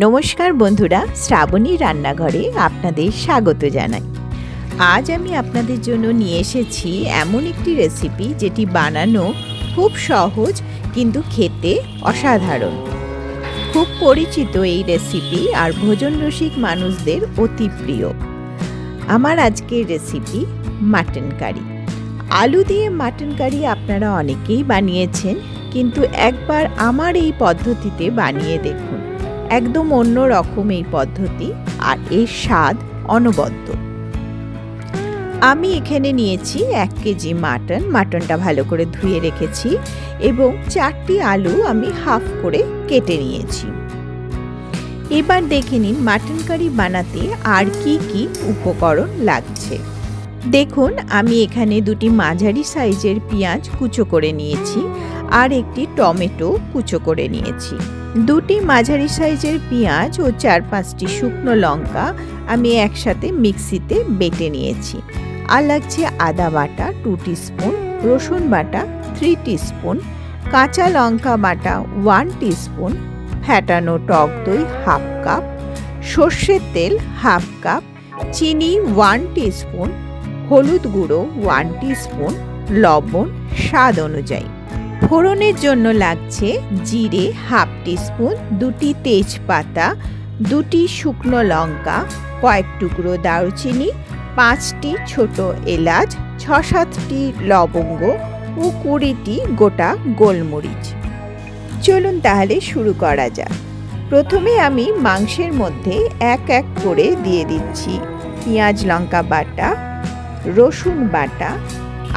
নমস্কার বন্ধুরা, শ্রাবণী রান্নাঘরে আপনাদের স্বাগত জানাই। আজ আমি আপনাদের জন্য নিয়ে এসেছি এমন একটি রেসিপি যেটি বানানো খুব সহজ কিন্তু খেতে অসাধারণ। খুব পরিচিত এই রেসিপি আর ভোজন রসিক মানুষদের অতি প্রিয়। আমার আজকের রেসিপি মাটন কারি। আলু দিয়ে মাটন কারি আপনারা অনেকেই বানিয়েছেন, কিন্তু একবার আমার এই পদ্ধতিতে বানিয়ে দেখুন। একদম অন্য রকম এই পদ্ধতি, আর এর স্বাদ অনবদ্য। আমি এখানে নিয়েছি 1 কেজি মাটনটা ভালো করে ধুয়ে রেখেছি এবং 4টি আলু আমি হাফ করে কেটে নিয়েছি। এবার দেখে নিন মাটন কারি বানাতে আর কি কি উপকরণ লাগছে। দেখুন, আমি এখানে 2টি মাঝারি সাইজের পেঁয়াজ কুচো করে নিয়েছি আর একটি টমেটো কুচো করে নিয়েছি। 2টি মাঝারি সাইজের পেঁয়াজ ও 4-5টি শুকনো লঙ্কা আমি একসাথে মিক্সিতে বেটে নিয়েছি। আর লাগছে আদা বাটা 2 টিস্পুন, রসুন বাটা 3 টিস্পুন, কাঁচা লঙ্কা বাটা 1 টিস্পুন, ফ্যাটানো টক দই হাফ কাপ, সর্ষের তেল হাফ কাপ, চিনি 1 টিস্পুন, হলুদ গুঁড়ো 1 টিস্পুন, লবণ স্বাদ অনুযায়ী। ফোড়নের জন্য লাগছে জিরে হাফ টিস্পুন, 2টি তেজপাতা, 2টি শুকনো লঙ্কা, কয়েক টুকরো দারুচিনি, 5টি ছোট এলাচ, 6-7টি লবঙ্গ ও 20টি গোটা গোলমরিচ। চলুন তাহলে শুরু করা যাক। প্রথমে আমি মাংসের মধ্যে এক এক করে দিয়ে দিচ্ছি পেঁয়াজ লঙ্কা বাটা, রসুন বাটা,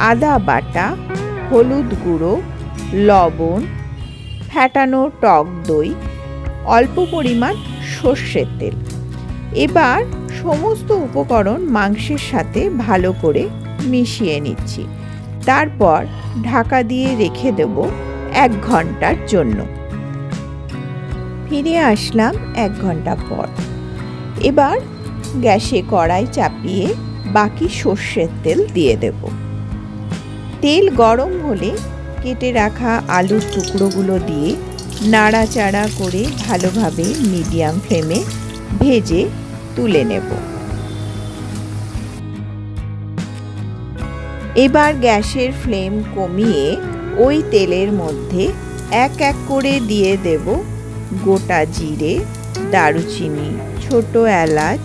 আদা বাটা, হলুদ গুঁড়ো, লবণ, ফ্যাটানো টক দই, অল্প পরিমাণ সর্ষের তেল। এবার সমস্ত উপকরণ মাংসের সাথে ভালো করে মিশিয়ে নিচ্ছি। তারপর ঢাকা দিয়ে রেখে দেব 1 ঘন্টার জন্য। ফিরে আসলাম 1 ঘন্টা পর। এবার গ্যাসে কড়াই চাপিয়ে বাকি সর্ষের তেল দিয়ে দেব। তেল গরম হলে কেটে রাখা আলুর টুকরোগুলো দিয়ে নাড়াচাড়া করে ভালোভাবে মিডিয়াম ফ্লেমে ভেজে তুলে নেব। এবার গ্যাসের ফ্লেম কমিয়ে ওই তেলের মধ্যে এক এক করে দিয়ে দেব গোটা জিরে, দারুচিনি, ছোট এলাচ,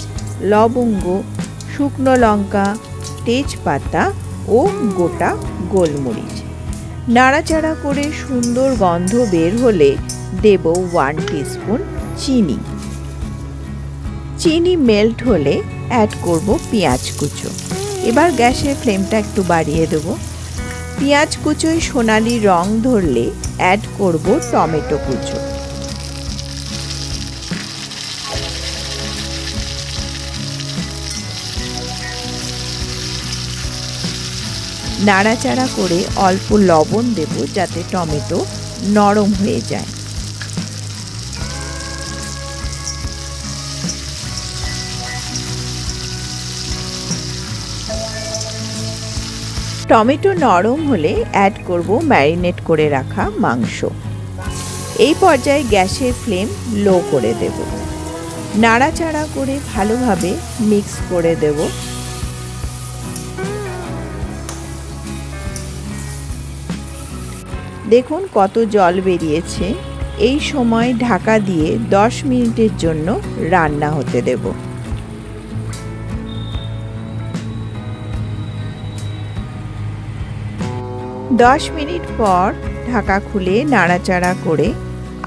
লবঙ্গ, শুকনো লঙ্কা, তেজপাতা ও গোটা গোলমরিচ। নাড়াচাড়া করে সুন্দর গন্ধ বের হলে দেব 1 টিস্পুন চিনি। চিনি মেল্ট হলে অ্যাড করব পেঁয়াজ কুচো। এবার গ্যাসের ফ্লেমটা একটু বাড়িয়ে দেব। পেঁয়াজ কুচোয় সোনালি রং ধরলে অ্যাড করব টমেটো কুচো। নাড়াচাড়া করে অল্প লবণ দেব যাতে টমেটো নরম হয়ে যায়। টমেটো নরম হলে অ্যাড করব ম্যারিনেট করে রাখা মাংস। এই পর্যায়ে গ্যাসের ফ্লেম লো করে দেব। নাড়াচাড়া করে ভালোভাবে মিক্স করে দেব। দেখুন কত জল বেরিয়েছে। এই সময় ঢাকা দিয়ে 10 মিনিটের জন্য রান্না হতে দেব। দশ মিনিট পর ঢাকা খুলে নাড়াচাড়া করে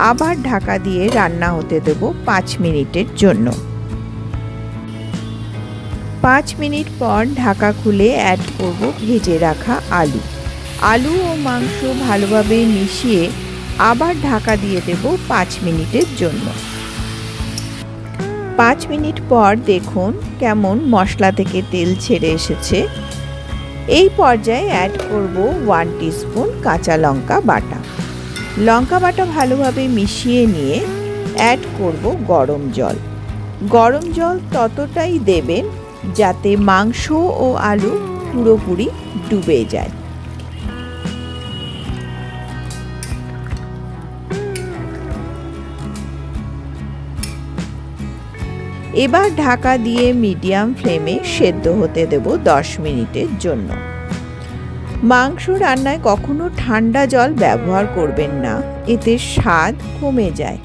আবার ঢাকা দিয়ে রান্না হতে দেব 5 মিনিটের জন্য। 5 মিনিট পর ঢাকা খুলে অ্যাড করব ভেজে রাখা আলু। আলু ও মাংস ভালোভাবে মিশিয়ে আবার ঢাকা দিয়ে দেব 5 মিনিটের জন্য। 5 মিনিট পর দেখুন কেমন মশলা থেকে তেল ছেড়ে এসেছে। এই পর্যায়ে অ্যাড করব 1 টিস্পুন কাঁচা লঙ্কা বাটা। লঙ্কা বাটা ভালোভাবে মিশিয়ে নিয়ে অ্যাড করব গরম জল। গরম জল ততটাই দেবেন যাতে মাংস ও আলু পুরোপুরি ডুবে যায়। এবার ঢাকা দিয়ে মিডিয়াম ফ্লেমে সেদ্ধ হতে দেব 10 মিনিটের জন্য। মাংস রান্নায় কখনো ঠান্ডা জল ব্যবহার করবেন না, এতে স্বাদ কমে যায়।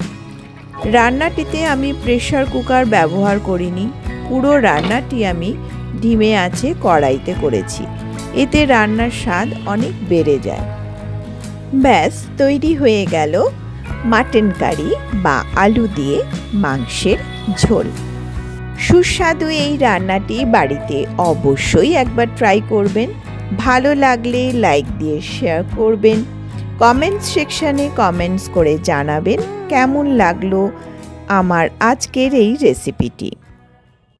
রান্নাটিতে আমি প্রেসার কুকার ব্যবহার করিনি, পুরো রান্নাটি আমি ধিমে আঁচে কড়াইতে করেছি, এতে রান্নার স্বাদ অনেক বেড়ে যায়। ব্যাস তৈরি হয়ে গেল মাটন কারি বা আলু দিয়ে মাংসের ঝোল। সুস্বাদু এই রান্নাটি বাড়িতে অবশ্যই একবার ট্রাই করবেন। ভালো লাগলে লাইক দিয়ে শেয়ার করবেন, কমেন্টস সেকশানে কমেন্টস করে জানাবেন কেমন লাগলো আমার আজকের এই রেসিপিটি।